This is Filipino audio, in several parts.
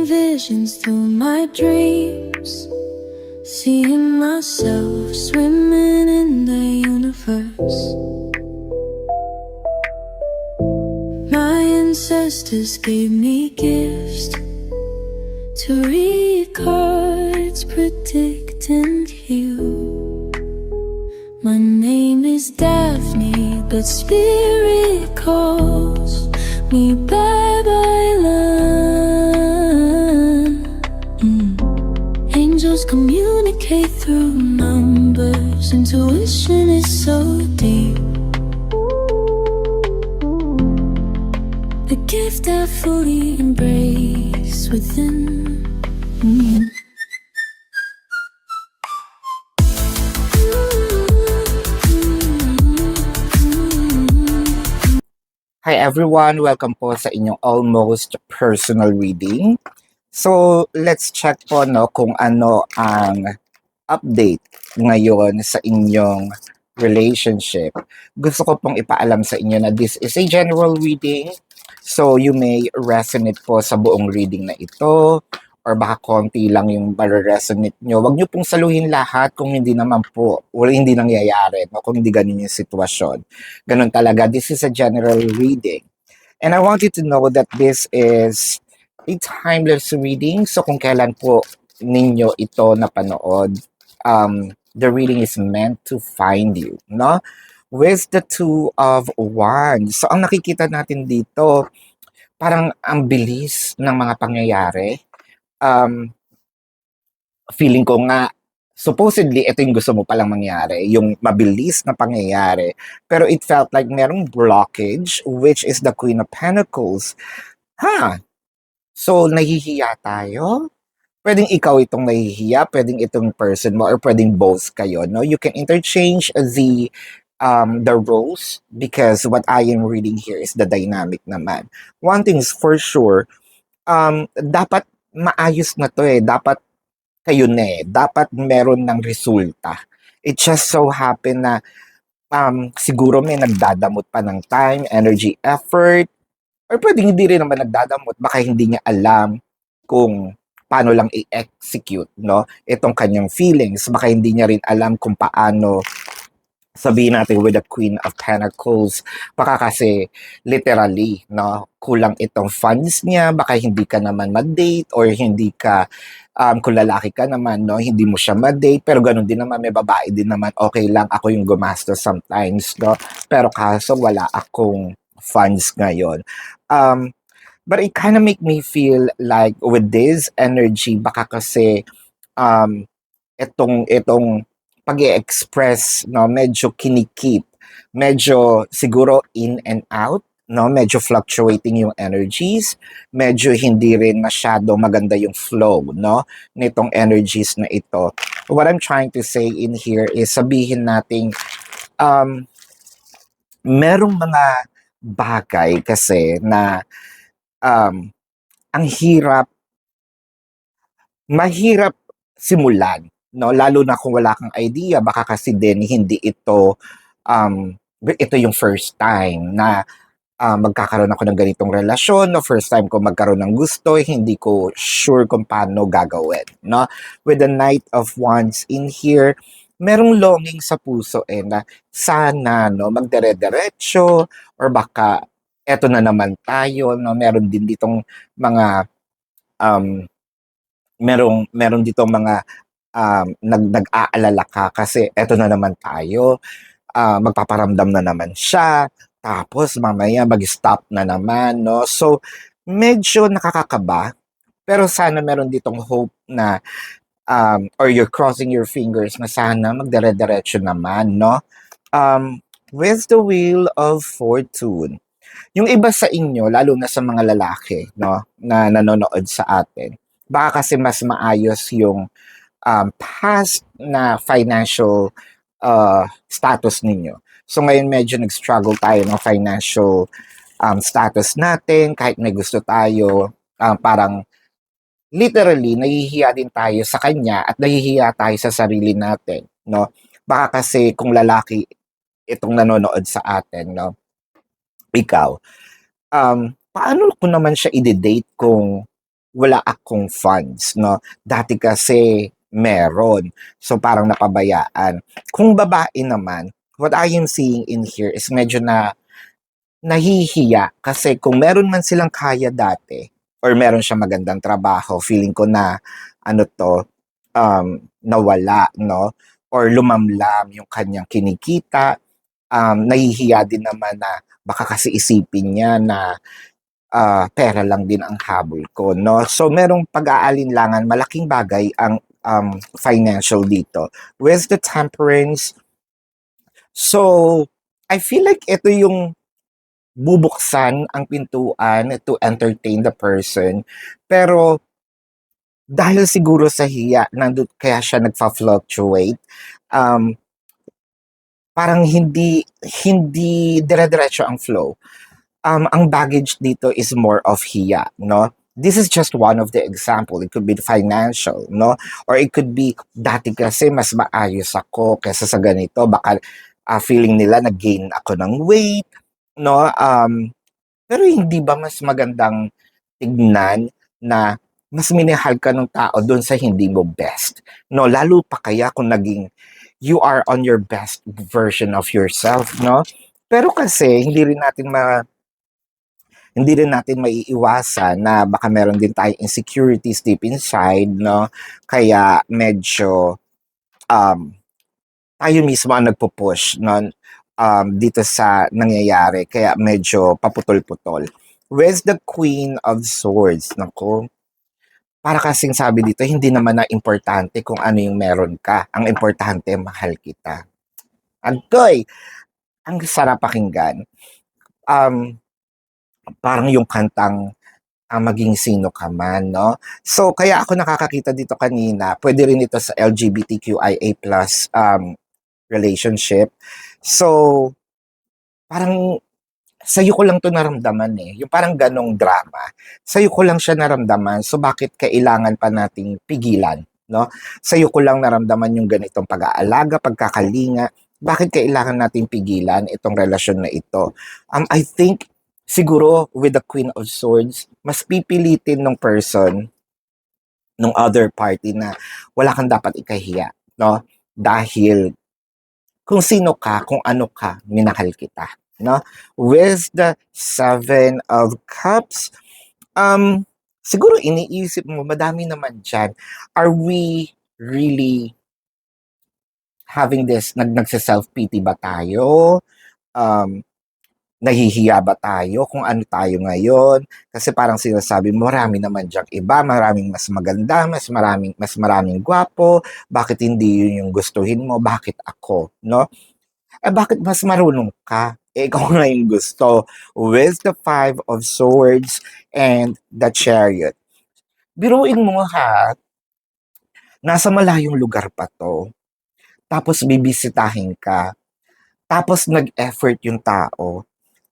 visions through my dreams, seeing myself swimming in the universe. My ancestors gave me gifts to read cards, predict and heal. My name is Daphne, but spirit calls me Babylon. Angels communicate through numbers. Intuition is so deep. The gift I fully embrace within. Hi everyone, welcome po sa inyong almost personal reading. So, let's check po kung ano ang update ngayon sa inyong relationship. Gusto ko pong ipaalam sa inyo na this is a general reading. So, you may resonate po sa buong reading na ito or baka konti lang yung resonate nyo. Huwag nyo pong saluhin lahat kung hindi naman po, o hindi nangyayari, kung hindi ganun yung sitwasyon. Ganun talaga. This is a general reading. And I want you to know that this is a timeless reading. So kung kailan po ninyo ito napanood, the reading is meant to find you, no? With the Two of Wands. So ang nakikita natin dito, parang ang bilis ng mga pangyayari. Feeling ko nga, supposedly, ito yung gusto mo palang mangyari, yung mabilis na pangyayari. Pero it felt like merong blockage, which is the Queen of Pentacles. So, nahihiya tayo? Pwedeng ikaw itong nahihiya, pwedeng itong person mo, or pwedeng both kayo, no? You can interchange the roles because what I am reading here is the dynamic naman. One thing is for sure, dapat maayos na to dapat kayo na dapat meron ng resulta. It just so happen na siguro may nagdadamot pa ng time, energy, effort, or pwedeng hindi rin naman nagdadamot, baka hindi niya alam kung paano lang i-execute, no? Itong kanyang feelings, baka hindi niya rin alam kung paano sabihin natin with the Queen of Pentacles, baka kasi literally, no, kulang itong funds niya, baka hindi ka naman ma-date or hindi ka, kung lalaki ka naman, no, hindi mo siya ma-date, pero ganun din naman, may babae din naman, okay lang, ako yung gumastos sometimes, no, pero kaso wala akong funds ngayon. But it kind of make me feel like with this energy, baka kasi itong pag-i-express, no, medyo kinikip, medyo siguro in and out, no, medyo fluctuating yung energies, medyo hindi rin masyado maganda yung flow, no, nitong energies na ito. What I'm trying to say in here is sabihin nating merong mga bagay kasi na ang mahirap simulan, no? Lalo na kung wala kang idea, baka kasi din hindi ito yung first time na magkakaroon ako ng ganitong relasyon, no? First time ko magkaroon ng gusto, hindi ko sure kung paano gagawin, no? With the Knight of Wands in here, merong longing sa puso na sana, no, magdire-diretso or baka eto na naman tayo, no? Meron din ditong mga meron ditong mga nag-aalala ka kasi eto na naman tayo, magpaparamdam na naman siya, tapos mamaya mag-stop na naman, no? So, medyo nakakakaba, pero sana meron ditong hope na or you're crossing your fingers na sana magdire-diretso naman, no? With the Wheel of Fortune, yung iba sa inyo, lalo na sa mga lalaki, no, na nanonood sa atin, baka kasi mas maayos yung past na financial status ninyo. So ngayon medyo nag-struggle tayo ng financial status natin, kahit may gusto tayo, parang literally nahihiya din tayo sa kanya at nahihiya tayo sa sarili natin, no? Baka kasi kung lalaki itong nanonood sa atin, no, ikaw, paano ko naman siya i-date kung wala akong funds, no? Dati kasi meron. So parang napabayaan. Kung babae naman, what I am seeing in here is medyo na nahihiya kasi kung meron man silang kaya dati or meron siya magandang trabaho, feeling ko na ano to, nawala, no? Or lumamlam yung kanyang kinikita, nahihiya din naman na baka kasi isipin niya na pera lang din ang habol ko, no? So, merong pag-aalinlangan, malaking bagay ang financial dito. With the temperance, so, I feel like ito yung bubuksan ang pintuan to entertain the person. Pero, dahil siguro sa hiya, nandun, kaya siya nagfa-fluctuate, um, parang hindi dire-diretso ang flow. Ang baggage dito is more of hiya, no? This is just one of the example. It could be financial, no? Or it could be, dati kasi mas maayos ako kaysa sa ganito. Baka feeling nila nag-gain ako ng weight, no? Pero hindi ba mas magandang tignan na mas minahal ka ng tao doon sa hindi mo best? No, lalo pa kaya kung naging you are on your best version of yourself, no? Pero kasi hindi rin natin maiiwasan na baka meron din tayong insecurities deep inside, no? Kaya medyo um, tayo mismo ang nagpo-push, no? Dito sa nangyayari. Kaya medyo paputol-putol. Where's the Queen of Swords? Nako, para kasing sabi dito, hindi naman na importante kung ano yung meron ka. Ang importante, mahal kita. Antoy, ang sarap pakinggan. Um, Parang yung kantang maging sino ka man, no? So, kaya ako nakakakita dito kanina, pwede rin ito sa LGBTQIA plus relationship. So, parang sa'yo ko lang to naramdaman eh. Yung parang ganong drama. Sa'yo ko lang siya naramdaman. So, bakit kailangan pa nating pigilan, no? Sa'yo ko lang naramdaman yung ganitong pag-aalaga, pagkakalinga. Bakit kailangan nating pigilan itong relasyon na ito? I think siguro with the Queen of Swords, mas pipilitin ng person, ng other party na wala kang dapat ikahiya, no? Dahil kung sino ka, kung ano ka, minahal kita, no? With the Seven of Cups, siguro iniisip mo, madami naman dyan. Are we really having this, nagsa-self-pity ba tayo? Um, Nahihiya ba tayo kung ano tayo ngayon? Kasi parang sinasabi mo, marami naman diyang iba, maraming mas maganda, mas maraming gwapo, bakit hindi yun yung gustuhin mo? Bakit ako? No? Bakit mas marunong ka? Ikaw nga yung gusto. With the Five of Swords and the Chariot. Biruin mo ha, nasa malayong lugar pa to. Tapos bibisitahin ka. Tapos nag-effort yung tao.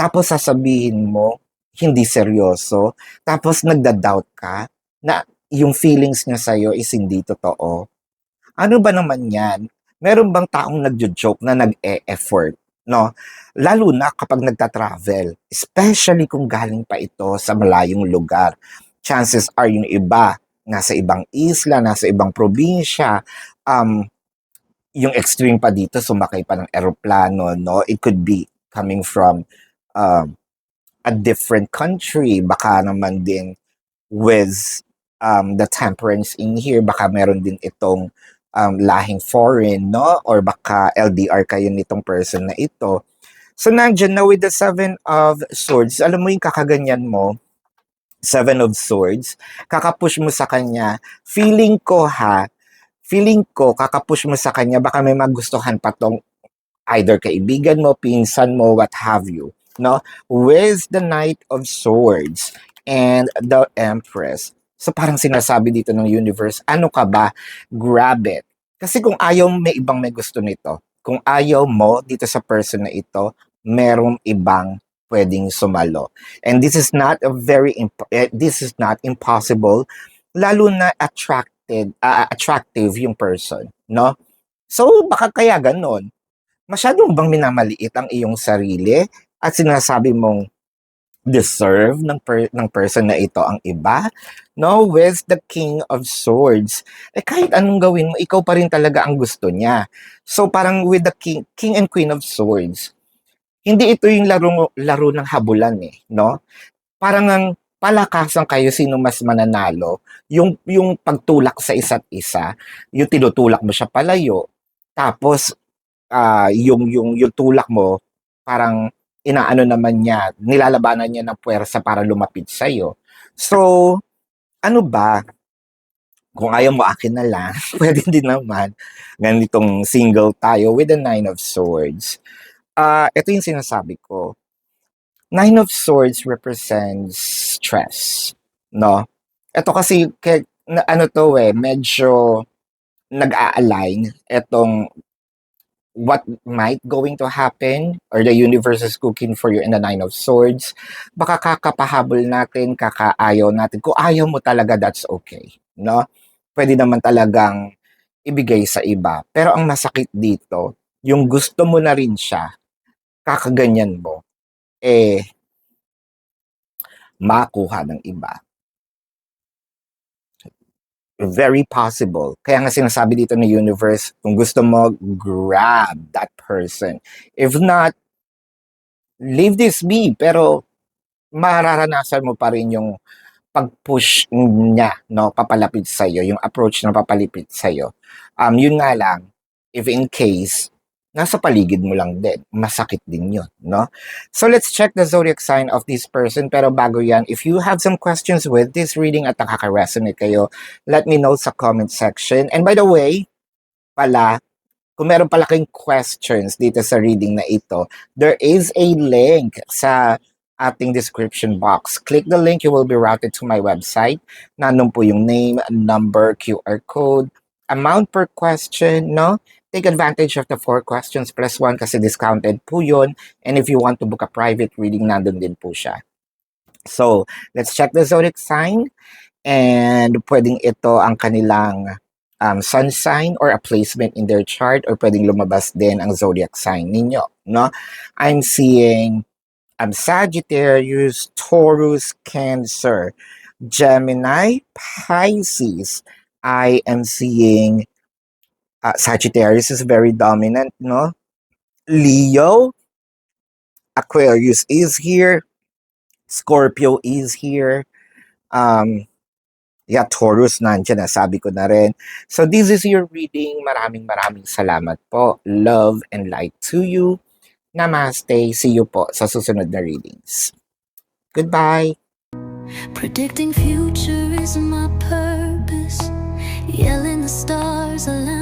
Tapos sasabihin mo, hindi seryoso. Tapos nagda-doubt ka na yung feelings niya sa'yo is hindi totoo. Ano ba naman yan? Meron bang taong nagjo-joke na nag-e-effort? No? Lalo na kapag nagta-travel. Especially kung galing pa ito sa malayong lugar. Chances are yung iba, nasa ibang isla, nasa ibang probinsya, yung extreme pa dito, sumakay pa ng eroplano, no? It could be coming from um, a different country. Baka naman din with the temperance in here, baka meron din itong lahing foreign, no? Or baka LDR kayo nitong person na ito. So, nandiyan na with the Seven of Swords, alam mo yung kakaganyan mo, Seven of Swords, kakapush mo sa kanya, feeling ko, kakapush mo sa kanya, baka may magustuhan pa tong either kaibigan mo, pinsan mo, what have you, no? With the Knight of Swords and the Empress. So parang sinasabi dito ng universe, ano ka ba? Grab it. Kasi kung ayaw may ibang may gusto nito, kung ayaw mo dito sa person na ito, merong ibang pwedeng sumalo. And this is not impossible, lalo na attractive yung person, no? So baka kaya ganon. Masyado bang minamaliit ang iyong sarili at sinasabi mong deserve ng person na ito ang iba, no? With the King of Swords. Eh kahit anong gawin mo, ikaw pa rin talaga ang gusto niya. So parang with the King and Queen of Swords, hindi ito yung laro ng habulan eh, no? Parang ang palakasan kayo sino mas mananalo, yung pagtulak sa isa't isa, yung tinutulak mo siya palayo, tapos yung tulak mo, parang inaano naman niya, nilalabanan niya ng puwersa para lumapit sa'yo. So, ano ba, kung ayaw mo akin na lang, pwede din naman, ganitong single tayo with the Nine of Swords. Ito yung sinasabi ko. Nine of Swords represents stress, no? Ito kasi, ano to medyo nag-a-align itong what might going to happen or the universe is cooking for you in the Nine of Swords. Baka kakapahabol natin, kakaayaw natin. Kung ayaw mo talaga, that's okay, no? Pwede naman talagang ibigay sa iba. Pero ang masakit dito, yung gusto mo na rin siya, kakaganyan mo, makuha ng iba. Very possible. Kaya nga sinasabi dito ng universe, kung gusto mo, grab that person. If not, leave this be. Pero mararanasan mo pa rin yung pag-push niya, no, papalapit sa'yo, yung approach na papalapit sa'yo. Yun nga lang, if in case, nasa paligid mo lang din, masakit din yun, no? So let's check the zodiac sign of this person. Pero bago yan, if you have some questions with this reading at nakaka-resonate kayo, let me know sa comment section. And by the way, pala, kung meron pala kayong questions dito sa reading na ito, there is a link sa ating description box. Click the link, you will be routed to my website. Nandun po yung name, number, QR code, amount per question, no? Take advantage of the 4 questions plus 1 kasi discounted po yun. And if you want to book a private reading, nandun din po siya. So, let's check the zodiac sign. And pwedeng ito ang kanilang sun sign or a placement in their chart, or pwedeng lumabas din ang zodiac sign ninyo, no? I'm seeing Sagittarius, Taurus, Cancer, Gemini, Pisces. I am seeing Sagittarius is very dominant, no? Leo, Aquarius is here, Scorpio is here, Taurus nandiyan, sabi ko na rin. So this is your reading. Maraming salamat po. Love and light to you. Namaste. See you po sa susunod na readings. Goodbye. Predicting future is my purpose. Yelling the stars align.